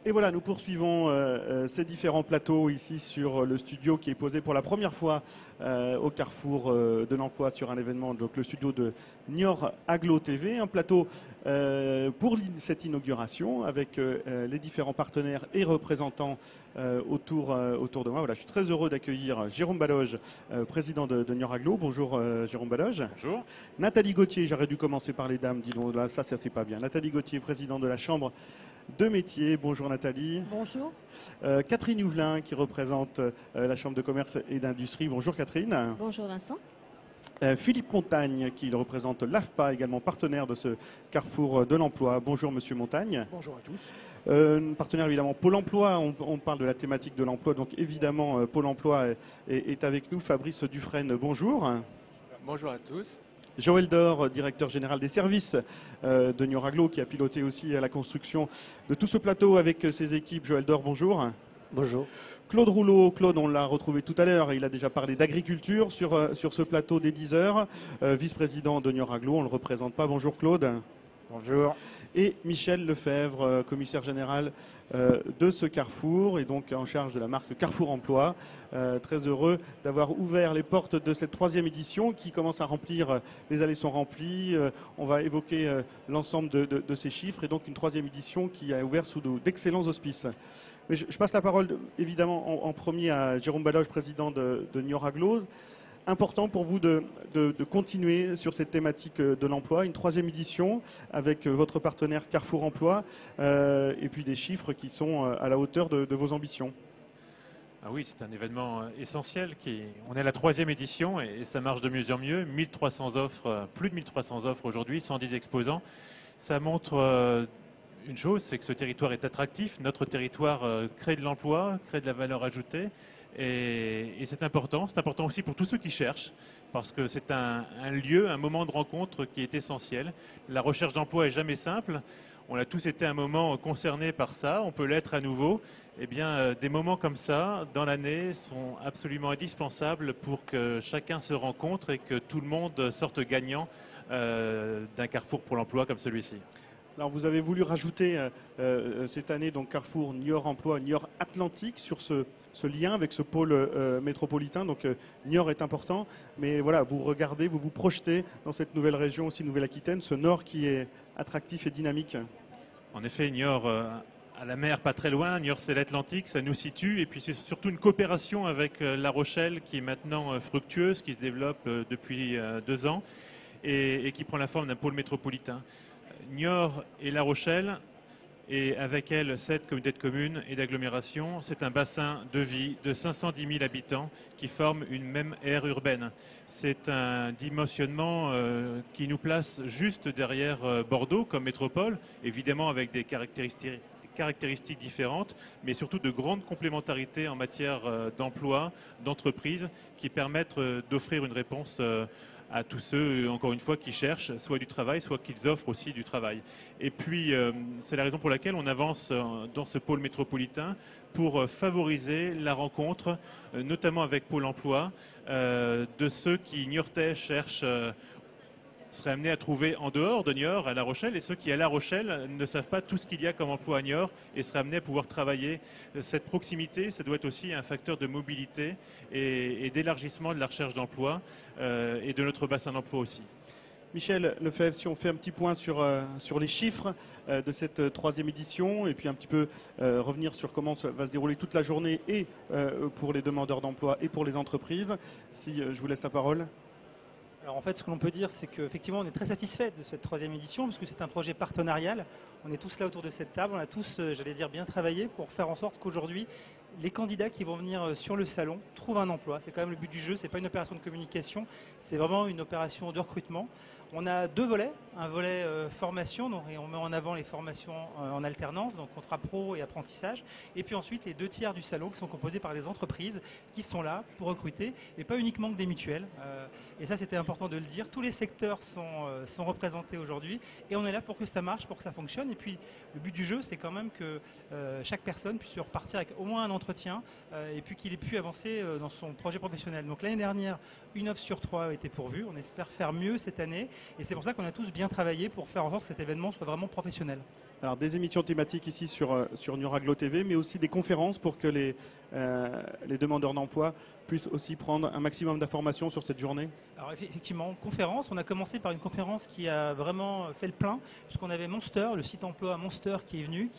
Et voilà, nous poursuivons ces différents plateaux ici sur le studio qui est posé pour la première fois au Carrefour de l'Emploi sur un événement, donc le studio de Niort Aglo TV, un plateau pour cette inauguration avec les différents partenaires et représentants autour de moi. Voilà, je suis très heureux d'accueillir Jérôme Baloge, président de Niort Aglo. Bonjour Jérôme Baloge. Bonjour. Nathalie Gauthier, j'aurais dû commencer par les dames, dis donc, là, ça c'est pas bien. Nathalie Gauthier, présidente de la Chambre de métier. Bonjour Nathalie. Bonjour. Catherine Huvelin qui représente la Chambre de commerce et d'industrie. Bonjour Catherine. Bonjour Vincent. Philippe Montagne qui représente l'AFPA, également partenaire de ce Carrefour de l'Emploi. Bonjour Monsieur Montagne. Bonjour à tous. Partenaire évidemment Pôle Emploi, on parle de la thématique de l'emploi, donc évidemment Pôle Emploi est avec nous. Fabrice Dufresne, bonjour. Bonjour à tous. Joël Dor, directeur général des services de Niort Aglo, qui a piloté aussi la construction de tout ce plateau avec ses équipes. Joël Dor, bonjour. Bonjour. Claude Rouleau, Claude, on l'a retrouvé tout à l'heure, il a déjà parlé d'agriculture sur ce plateau des 10 heures. Vice-président de Niort Aglo, on ne le représente pas. Bonjour Claude. Bonjour. Et Michel Lefebvre, commissaire général de ce Carrefour et donc en charge de la marque Carrefour Emploi. Très heureux d'avoir ouvert les portes de cette 3e édition qui commence à remplir, les allées sont remplies. On va évoquer l'ensemble de ces chiffres et donc une 3e édition qui a ouvert sous d'excellents auspices. Mais je passe la parole évidemment en premier à Jérôme Baloge, président de Niort Aglo. Important pour vous de continuer sur cette thématique de l'emploi, une 3e édition avec votre partenaire Carrefour Emploi et puis des chiffres qui sont à la hauteur de vos ambitions. Ah oui, c'est un événement essentiel. On est à la 3e édition et ça marche de mieux en mieux. 1300 offres, plus de 1300 offres aujourd'hui, 110 exposants. Ça montre une chose, c'est que ce territoire est attractif. Notre territoire crée de l'emploi, crée de la valeur ajoutée. Et c'est important aussi pour tous ceux qui cherchent, parce que c'est un lieu, un moment de rencontre qui est essentiel. La recherche d'emploi est jamais simple. On a tous été un moment concernés par ça, on peut l'être à nouveau. Eh bien, des moments comme ça, dans l'année, sont absolument indispensables pour que chacun se rencontre et que tout le monde sorte gagnant d'un carrefour pour l'emploi comme celui-ci. Alors vous avez voulu rajouter cette année donc Carrefour Niort Emploi, Niort Atlantique sur ce lien avec ce pôle métropolitain. Donc Niort est important, mais voilà, vous regardez, vous vous projetez dans cette nouvelle région aussi Nouvelle-Aquitaine, ce nord qui est attractif et dynamique. En effet, Niort à la mer, pas très loin, Niort c'est l'Atlantique, ça nous situe, et puis c'est surtout une coopération avec La Rochelle qui est maintenant fructueuse, qui se développe depuis 2 ans et qui prend la forme d'un pôle métropolitain. Niort et La Rochelle, et avec elle 7 communautés de communes et d'agglomération, c'est un bassin de vie de 510 000 habitants qui forment une même aire urbaine. C'est un dimensionnement qui nous place juste derrière Bordeaux comme métropole, évidemment avec des caractéristiques différentes, mais surtout de grandes complémentarités en matière d'emploi, d'entreprise, qui permettent d'offrir une réponse à tous ceux, encore une fois, qui cherchent soit du travail, soit qu'ils offrent aussi du travail. Et puis, c'est la raison pour laquelle on avance dans ce pôle métropolitain pour favoriser la rencontre, notamment avec Pôle emploi, de ceux qui, niortais, cherchent, seraient amenés à trouver en dehors de Niort, à La Rochelle, et ceux qui, à La Rochelle, ne savent pas tout ce qu'il y a comme emploi à Niort et seraient amenés à pouvoir travailler. Cette proximité, ça doit être aussi un facteur de mobilité et d'élargissement de la recherche d'emploi et de notre bassin d'emploi aussi. Michel Lefebvre, si on fait un petit point sur les chiffres de cette 3e édition et puis un petit peu revenir sur comment ça va se dérouler toute la journée et pour les demandeurs d'emploi et pour les entreprises, si je vous laisse la parole. Alors en fait, ce que l'on peut dire, c'est qu'effectivement, on est très satisfait de cette 3e édition, puisque c'est un projet partenarial. On est tous là autour de cette table, on a tous, j'allais dire, bien travaillé pour faire en sorte qu'aujourd'hui, les candidats qui vont venir sur le salon trouvent un emploi. C'est quand même le but du jeu, c'est pas une opération de communication, c'est vraiment une opération de recrutement. On a 2 volets, un volet formation, donc, et on met en avant les formations en alternance, donc contrat pro et apprentissage, et puis ensuite les 2 tiers du salon qui sont composés par des entreprises qui sont là pour recruter, et pas uniquement que des mutuelles. Et ça, c'était important de le dire. Tous les secteurs sont représentés aujourd'hui, et on est là pour que ça marche, pour que ça fonctionne. Et puis le but du jeu, c'est quand même que chaque personne puisse repartir avec au moins un d'entretien et puis qu'il ait pu avancer dans son projet professionnel. Donc l'année dernière, une offre sur 3 a été pourvue. On espère faire mieux cette année et c'est pour ça qu'on a tous bien travaillé pour faire en sorte que cet événement soit vraiment professionnel. Alors des émissions thématiques ici sur Nuraglo TV, mais aussi des conférences pour que les demandeurs d'emploi puissent aussi prendre un maximum d'informations sur cette journée. Alors effectivement, conférence. On a commencé par une conférence qui a vraiment fait le plein, puisqu'on avait Monster, le site emploi Monster qui est venu.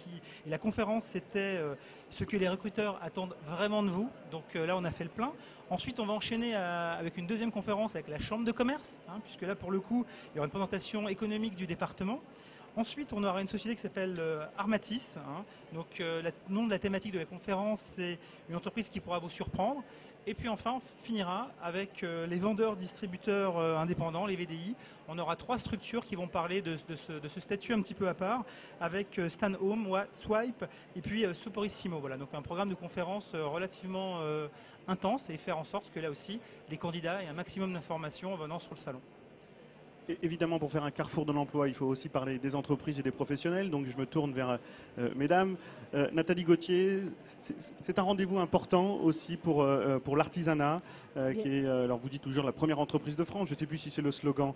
Et la conférence, c'était ce que les recruteurs attendent vraiment de vous. Donc là, on a fait le plein. Ensuite, on va enchaîner avec une deuxième conférence avec la Chambre de commerce, puisque là, pour le coup, il y aura une présentation économique du département. Ensuite, on aura une société qui s'appelle Armatis. Donc, le nom de la thématique de la conférence, c'est une entreprise qui pourra vous surprendre. Et puis enfin, on finira avec les vendeurs-distributeurs indépendants, les VDI. On aura 3 structures qui vont parler de ce statut un petit peu à part, avec Stan Home, Swipe et puis Soporissimo. Voilà, donc un programme de conférence relativement intense et faire en sorte que là aussi, les candidats aient un maximum d'informations en venant sur le salon. Évidemment, pour faire un carrefour de l'emploi, il faut aussi parler des entreprises et des professionnels. Donc, je me tourne vers mesdames. Nathalie Gauthier, c'est un rendez-vous important aussi pour l'artisanat, qui est, alors vous dites toujours, la première entreprise de France. Je ne sais plus si c'est le slogan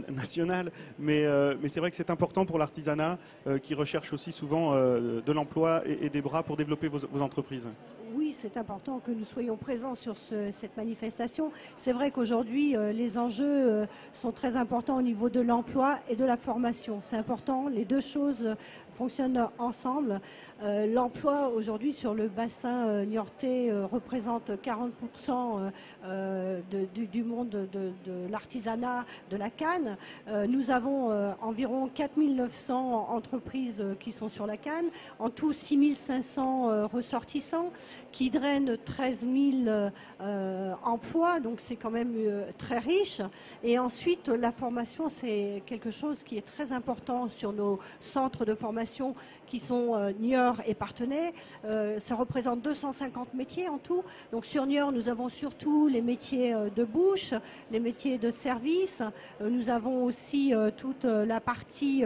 national, mais c'est vrai que c'est important pour l'artisanat qui recherche aussi souvent de l'emploi et des bras pour développer vos entreprises. Oui, c'est important que nous soyons présents sur cette manifestation. C'est vrai qu'aujourd'hui, les enjeux sont très importants au niveau de l'emploi et de la formation. C'est important, les deux choses fonctionnent ensemble. L'emploi aujourd'hui sur le bassin niortais représente 40% du monde de l'artisanat, de la canne. Nous avons environ 4900 entreprises qui sont sur la canne, en tout 6500 ressortissants, qui draine 13 000 emplois, donc c'est quand même très riche. Et ensuite, la formation, c'est quelque chose qui est très important sur nos centres de formation qui sont Niort et Parthenay. Ça représente 250 métiers en tout. Donc sur Niort, nous avons surtout les métiers de bouche, les métiers de service. Nous avons aussi toute la partie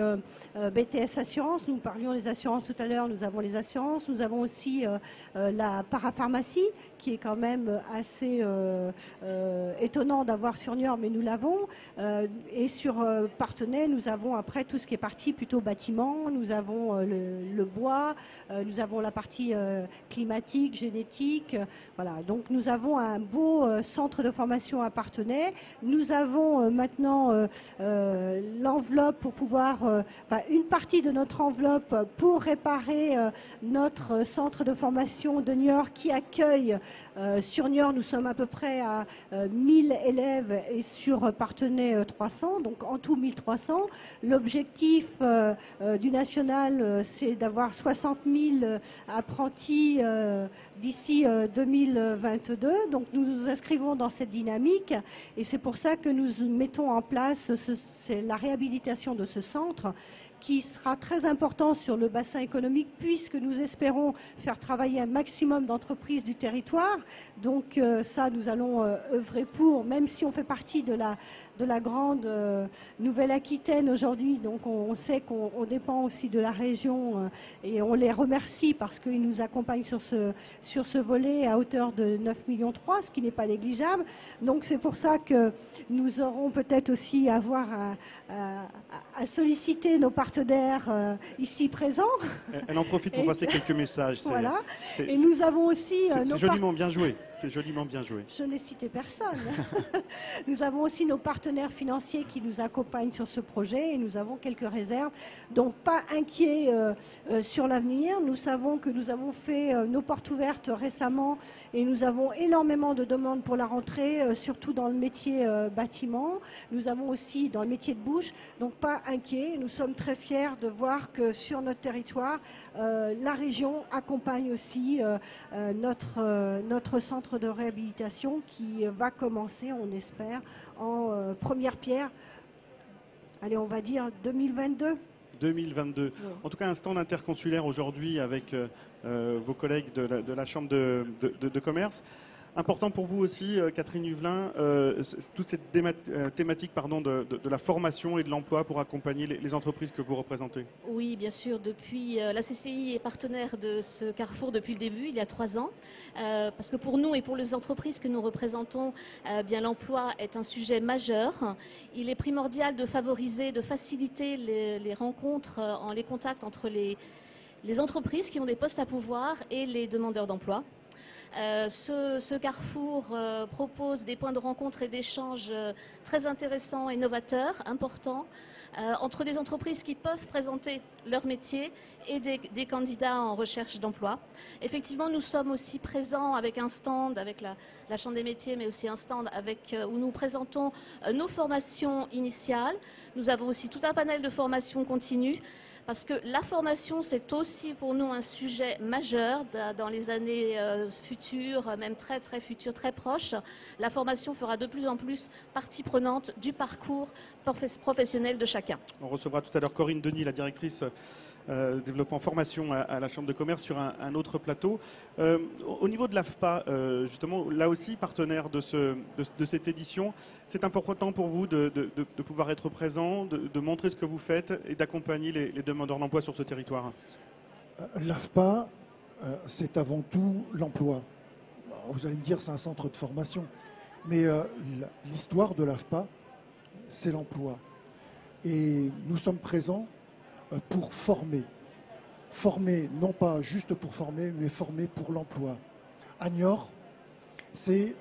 BTS Assurance. Nous parlions des assurances tout à l'heure, nous avons les assurances. Nous avons aussi la parapharmacie, qui est quand même assez étonnant d'avoir sur Niort, mais nous l'avons. Et sur Parthenay, nous avons après tout ce qui est partie plutôt bâtiment, nous avons le bois, nous avons la partie climatique, génétique. Voilà, donc nous avons un beau centre de formation à Parthenay. Nous avons maintenant l'enveloppe pour pouvoir, une partie de notre enveloppe pour réparer notre centre de formation de Niort qui accueille sur Niort, nous sommes à peu près à 1000 élèves et sur Parthenay 300, donc en tout 1300. L'objectif du national, c'est d'avoir 60 000 apprentis d'ici 2022. Donc nous nous inscrivons dans cette dynamique et c'est pour ça que nous mettons en place c'est la réhabilitation de ce centre qui sera très important sur le bassin économique puisque nous espérons faire travailler un maximum d'entreprises du territoire. Donc ça, nous allons œuvrer pour, même si on fait partie de la grande Nouvelle-Aquitaine aujourd'hui. Donc on sait qu'on dépend aussi de la région et on les remercie parce qu'ils nous accompagnent sur ce volet à hauteur de 9,3 millions, ce qui n'est pas négligeable. Donc c'est pour ça que nous aurons peut-être aussi à avoir à solliciter nos partenaires ici présents. Elle en profite pour passer quelques messages. Voilà. Et nous avons aussi... C'est joliment bien joué. C'est joliment bien joué. Je n'ai cité personne. Nous avons aussi nos partenaires financiers qui nous accompagnent sur ce projet et nous avons quelques réserves. Donc pas inquiets sur l'avenir. Nous savons que nous avons fait nos portes ouvertes récemment et nous avons énormément de demandes pour la rentrée, surtout dans le métier bâtiment. Nous avons aussi dans le métier de bouche. Donc pas inquiets. Nous sommes très fiers de voir que sur notre territoire, la région accompagne aussi notre centre de réhabilitation qui va commencer, on espère, en première pierre, allez, on va dire 2022. 2022. Ouais. En tout cas, un stand interconsulaire aujourd'hui avec vos collègues de la Chambre de commerce. Important pour vous aussi, Catherine Huvelin, toute cette thématique de la formation et de l'emploi pour accompagner les entreprises que vous représentez. Oui, bien sûr. Depuis, la CCI est partenaire de ce carrefour depuis le début, il y a 3 ans. Parce que pour nous et pour les entreprises que nous représentons, bien l'emploi est un sujet majeur. Il est primordial de favoriser, de faciliter les rencontres, les contacts entre les entreprises qui ont des postes à pourvoir et les demandeurs d'emploi. Ce carrefour propose des points de rencontre et d'échange très intéressants et novateurs, importants, entre des entreprises qui peuvent présenter leur métier et des candidats en recherche d'emploi. Effectivement, nous sommes aussi présents avec un stand, avec la Chambre des métiers, mais aussi un stand où nous présentons nos formations initiales. Nous avons aussi tout un panel de formations continues. Parce que la formation, c'est aussi pour nous un sujet majeur dans les années futures, même très très futures, très proches. La formation fera de plus en plus partie prenante du parcours professionnel de chacun. On recevra tout à l'heure Corinne Denis, la directrice développement formation à la Chambre de commerce sur un autre plateau. Au niveau de l'AFPA, justement, là aussi partenaire de cette édition, c'est important pour vous de pouvoir être présent, de montrer ce que vous faites et d'accompagner les demandeurs d'emploi sur ce territoire. L'AFPA, c'est avant tout l'emploi. Vous allez me dire c'est un centre de formation, mais l'histoire de l'AFPA, c'est l'emploi. Et nous sommes présents pour former. Former, non pas juste pour former, mais former pour l'emploi. À Niort, c'est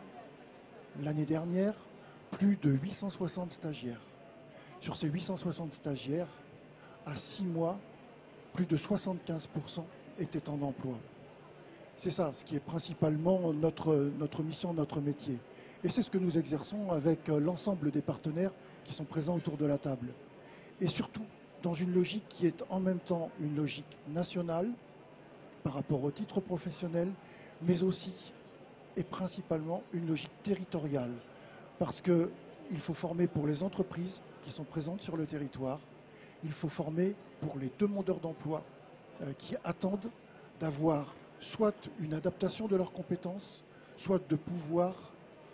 l'année dernière plus de 860 stagiaires. Sur ces 860 stagiaires, à 6 mois, plus de 75% étaient en emploi. C'est ça, ce qui est principalement notre mission, notre métier. Et c'est ce que nous exerçons avec l'ensemble des partenaires qui sont présents autour de la table. Et surtout, dans une logique qui est en même temps une logique nationale par rapport au titre professionnel, mais aussi et principalement une logique territoriale. Parce qu'il faut former pour les entreprises qui sont présentes sur le territoire, il faut former pour les demandeurs d'emploi qui attendent d'avoir soit une adaptation de leurs compétences, soit de pouvoir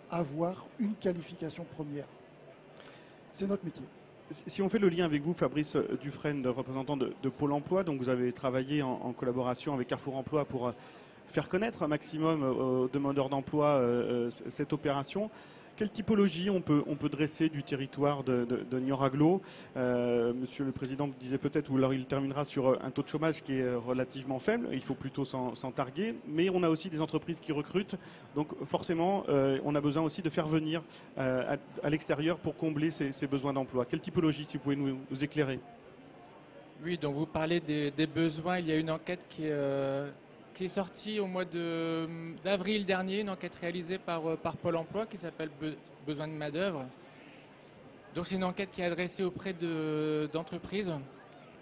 avoir une qualification première. C'est notre métier. Si on fait le lien avec vous, Fabrice Dufresne, représentant de Pôle emploi, donc vous avez travaillé en collaboration avec Carrefour Emploi pour faire connaître un maximum aux demandeurs d'emploi cette opération. Quelle typologie on peut dresser du territoire de Niort-Aglo? Monsieur le Président disait peut-être, ou alors il terminera sur un taux de chômage qui est relativement faible, il faut plutôt s'en targuer, mais on a aussi des entreprises qui recrutent, donc forcément on a besoin aussi de faire venir à l'extérieur pour combler ces besoins d'emploi. Quelle typologie, si vous pouvez nous éclairer? Oui, donc vous parlez des besoins, il y a une enquête qui est sortie au mois d'avril dernier, une enquête réalisée par Pôle emploi qui s'appelle Besoin de main-d'œuvre. Donc c'est une enquête qui est adressée auprès d'entreprises.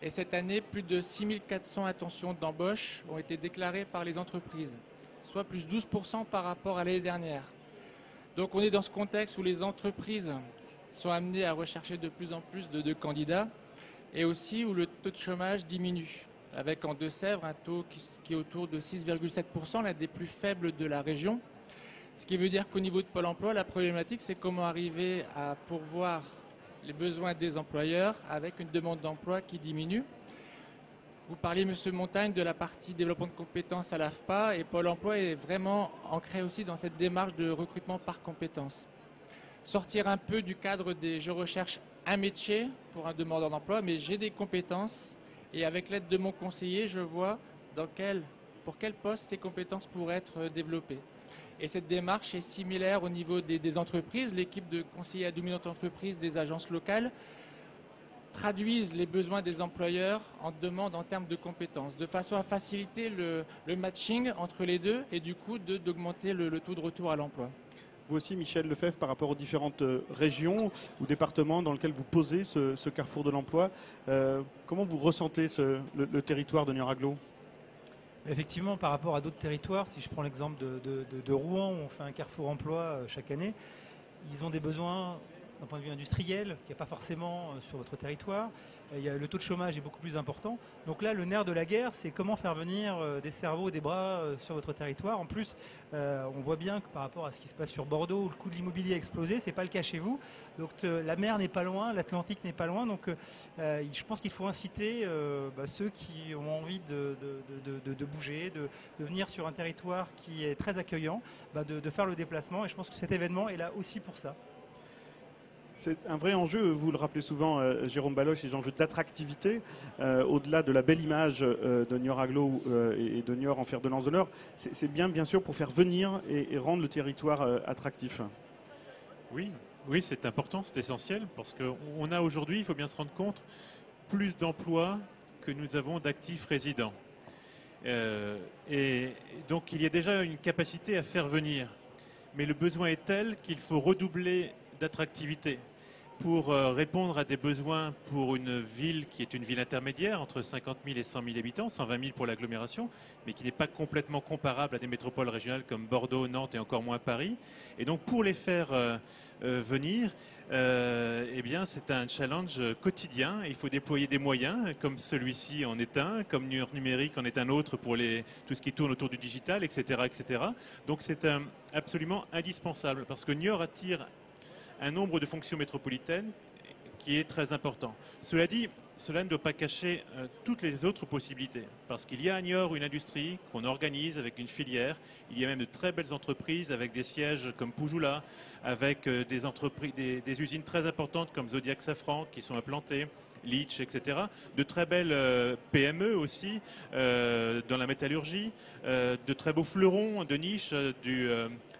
Et cette année, plus de 6400 intentions d'embauche ont été déclarées par les entreprises, soit plus 12% par rapport à l'année dernière. Donc on est dans ce contexte où les entreprises sont amenées à rechercher de plus en plus de candidats et aussi où le taux de chômage diminue, avec en Deux-Sèvres un taux qui est autour de 6,7%, l'un des plus faibles de la région. Ce qui veut dire qu'au niveau de Pôle emploi, la problématique, c'est comment arriver à pourvoir les besoins des employeurs avec une demande d'emploi qui diminue. Vous parliez, Monsieur Montagne, de la partie développement de compétences à l'AFPA, et Pôle emploi est vraiment ancré aussi dans cette démarche de recrutement par compétences. Sortir un peu du cadre des « je recherche un métier » pour un demandeur d'emploi, mais j'ai des compétences. Et avec l'aide de mon conseiller, je vois pour quel poste ces compétences pourraient être développées. Et cette démarche est similaire au niveau des entreprises. L'équipe de conseillers à dominante entreprise des agences locales traduisent les besoins des employeurs en demande en termes de compétences, de façon à faciliter le matching entre les deux et du coup d'augmenter le taux de retour à l'emploi. Vous aussi, Michel Lefebvre, par rapport aux différentes régions ou départements dans lesquels vous posez ce carrefour de l'emploi, comment vous ressentez le territoire de Niort-Aglo? Effectivement, par rapport à d'autres territoires, si je prends l'exemple de Rouen, où on fait un carrefour emploi chaque année, ils ont des besoins d'un point de vue industriel, qu'il n'y a pas forcément sur votre territoire. Le taux de chômage est beaucoup plus important. Donc là, le nerf de la guerre, c'est comment faire venir des cerveaux, des bras sur votre territoire. En plus, on voit bien que par rapport à ce qui se passe sur Bordeaux, où le coût de l'immobilier a explosé, ce n'est pas le cas chez vous. Donc la mer n'est pas loin, l'Atlantique n'est pas loin. Donc je pense qu'il faut inciter ceux qui ont envie de bouger, de venir sur un territoire qui est très accueillant, de faire le déplacement. Et je pense que cet événement est là aussi pour ça. C'est un vrai enjeu, vous le rappelez souvent, Jérôme Baloche, les enjeux d'attractivité, au-delà de la belle image de Niort Agglo et de Niort en fer de lance d'honneur. C'est bien sûr pour faire venir et rendre le territoire attractif. Oui, c'est important, c'est essentiel, parce qu'on a aujourd'hui, il faut bien se rendre compte, plus d'emplois que nous avons d'actifs résidents. Et donc il y a déjà une capacité à faire venir. Mais le besoin est tel qu'il faut redoubler d'attractivité pour répondre à des besoins pour une ville qui est une ville intermédiaire entre 50 000 et 100 000 habitants, 120 000 pour l'agglomération, mais qui n'est pas complètement comparable à des métropoles régionales comme Bordeaux, Nantes et encore moins Paris. Et donc pour les faire venir, eh bien c'est un challenge quotidien. Il faut déployer des moyens, comme celui-ci en est un, comme Niort Numérique en est un autre pour tout ce qui tourne autour du digital, etc. etc. Donc c'est absolument indispensable, parce que Niort attire un nombre de fonctions métropolitaines qui est très important. Cela dit, cela ne doit pas cacher toutes les autres possibilités, parce qu'il y a à Niort une industrie qu'on organise avec une filière. Il y a même de très belles entreprises avec des sièges comme Poujoula, avec des usines très importantes comme Zodiac Safran qui sont implantées, Litch, etc. De très belles PME aussi dans la métallurgie, de très beaux fleurons de niche du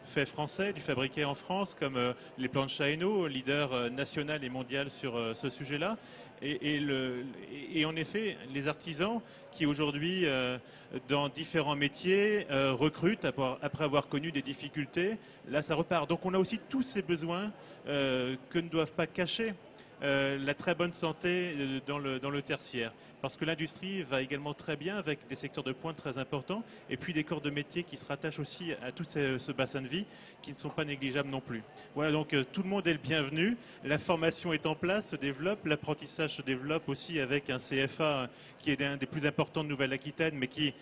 fait français, du fabriqué en France, comme les planches Hainaut, leader national et mondial sur ce sujet-là. Et en effet, les artisans qui aujourd'hui, dans différents métiers, recrutent après avoir connu des difficultés, là ça repart. Donc on a aussi tous ces besoins que ne doivent pas cacher la très bonne santé dans le tertiaire. Parce que l'industrie va également très bien avec des secteurs de pointe très importants et puis des corps de métier qui se rattachent aussi à tout ce bassin de vie qui ne sont pas négligeables non plus. Voilà, donc tout le monde est le bienvenu. La formation est en place, se développe. L'apprentissage se développe aussi avec un CFA qui est un des plus importants de Nouvelle-Aquitaine, mais qui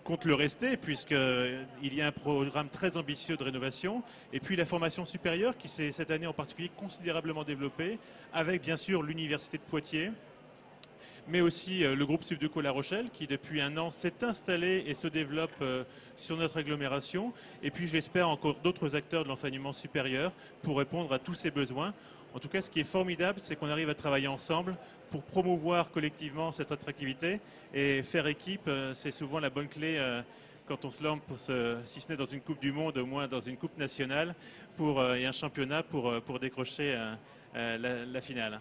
compte le rester, puisqu'il y a un programme très ambitieux de rénovation. Et puis la formation supérieure qui s'est cette année en particulier considérablement développée, avec bien sûr l'Université de Poitiers, mais aussi le groupe Subdeco La Rochelle qui depuis un an s'est installé et se développe sur notre agglomération. Et puis je l'espère encore d'autres acteurs de l'enseignement supérieur pour répondre à tous ces besoins. En tout cas, ce qui est formidable, c'est qu'on arrive à travailler ensemble pour promouvoir collectivement cette attractivité et faire équipe. C'est souvent la bonne clé quand on se lance, si ce n'est dans une Coupe du Monde, au moins dans une Coupe nationale et un championnat pour décrocher la finale.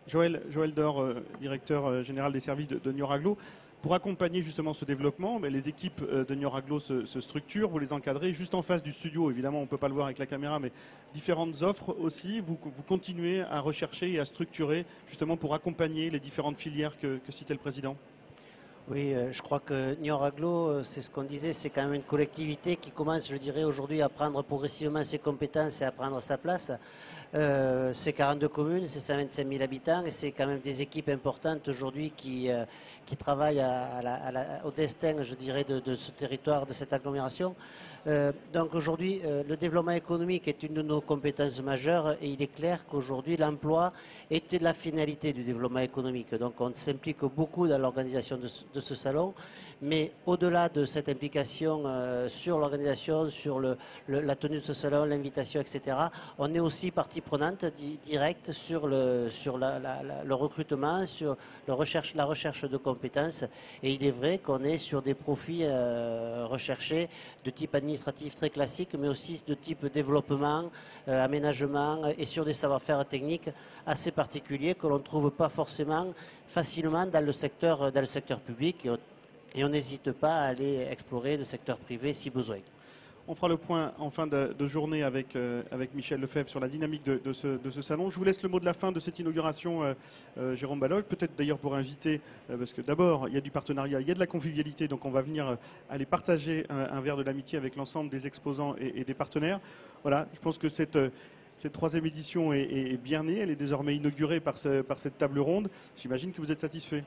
Joël Dor, directeur général des services de Niort Agglo. Pour accompagner justement ce développement, les équipes de Niort Agglo se structurent, vous les encadrez. Juste en face du studio, évidemment, on ne peut pas le voir avec la caméra, mais différentes offres aussi. Vous continuez à rechercher et à structurer justement pour accompagner les différentes filières que citait le président. Oui, je crois que Niort Agglo, c'est ce qu'on disait, c'est quand même une collectivité qui commence, je dirais, aujourd'hui à prendre progressivement ses compétences et à prendre sa place. C'est 42 communes, c'est 125 000 habitants et c'est quand même des équipes importantes aujourd'hui qui travaillent au destin, je dirais, de ce territoire, de cette agglomération. Donc aujourd'hui, le développement économique est une de nos compétences majeures et il est clair qu'aujourd'hui, l'emploi est la finalité du développement économique. Donc on s'implique beaucoup dans l'organisation de ce salon, mais au-delà de cette implication sur l'organisation, sur la tenue de ce salon, l'invitation, etc., on est aussi partie prenante directe sur le recrutement, sur la recherche de compétences. Et il est vrai qu'on est sur des profils recherchés de type administratif très classique, mais aussi de type développement, aménagement et sur des savoir-faire techniques assez particuliers que l'on ne trouve pas forcément facilement dans le secteur public. Et on n'hésite pas à aller explorer le secteur privé si besoin. On fera le point en fin de journée avec Michel Lefebvre sur la dynamique de ce salon. Je vous laisse le mot de la fin de cette inauguration, Jérôme Baloche. Peut-être d'ailleurs pour inviter, parce que d'abord, il y a du partenariat, il y a de la convivialité, donc on va venir aller partager un verre de l'amitié avec l'ensemble des exposants et des partenaires. Voilà, je pense que cette cette troisième édition est bien née. Elle est désormais inaugurée par cette table ronde. J'imagine que vous êtes satisfait.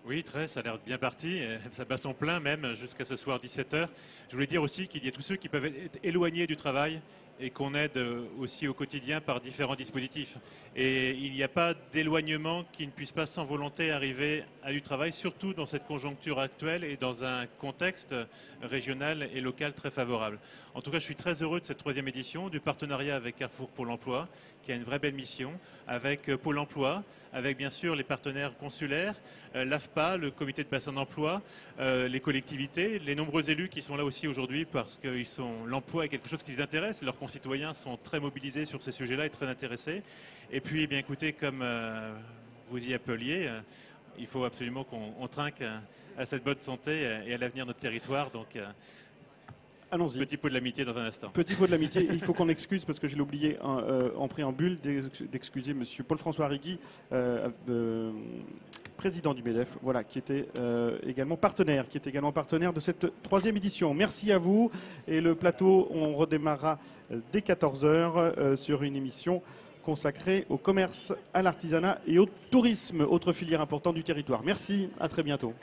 Oui, très, ça a l'air bien parti. Ça bat son plein même jusqu'à ce soir 17h. Je voulais dire aussi qu'il y a tous ceux qui peuvent être éloignés du travail et qu'on aide aussi au quotidien par différents dispositifs. Et il n'y a pas d'éloignement qui ne puisse pas sans volonté arriver à du travail, surtout dans cette conjoncture actuelle et dans un contexte régional et local très favorable. En tout cas, je suis très heureux de cette troisième édition, du partenariat avec Carrefour Pôle emploi, qui a une vraie belle mission, avec Pôle emploi, avec bien sûr les partenaires consulaires, l'AFPA, le comité de bassin d'emploi, les collectivités, les nombreux élus qui sont là aussi aujourd'hui parce que l'emploi est quelque chose qui les intéresse. Leurs concitoyens sont très mobilisés sur ces sujets-là et très intéressés. Et puis, eh bien, écoutez, comme vous y appeliez, il faut absolument qu'on trinque à cette bonne santé et à l'avenir de notre territoire. Donc, allons-y. Petit pot de l'amitié dans un instant. Petit pot de l'amitié. Il faut qu'on excuse, parce que je l'ai oublié en préambule, d'excuser M. Paul-François Rigui, président du MEDEF, voilà, qui était également partenaire de cette troisième édition. Merci à vous. Et le plateau, on redémarrera dès 14h sur une émission consacrée au commerce, à l'artisanat et au tourisme, autre filière importante du territoire. Merci, à très bientôt.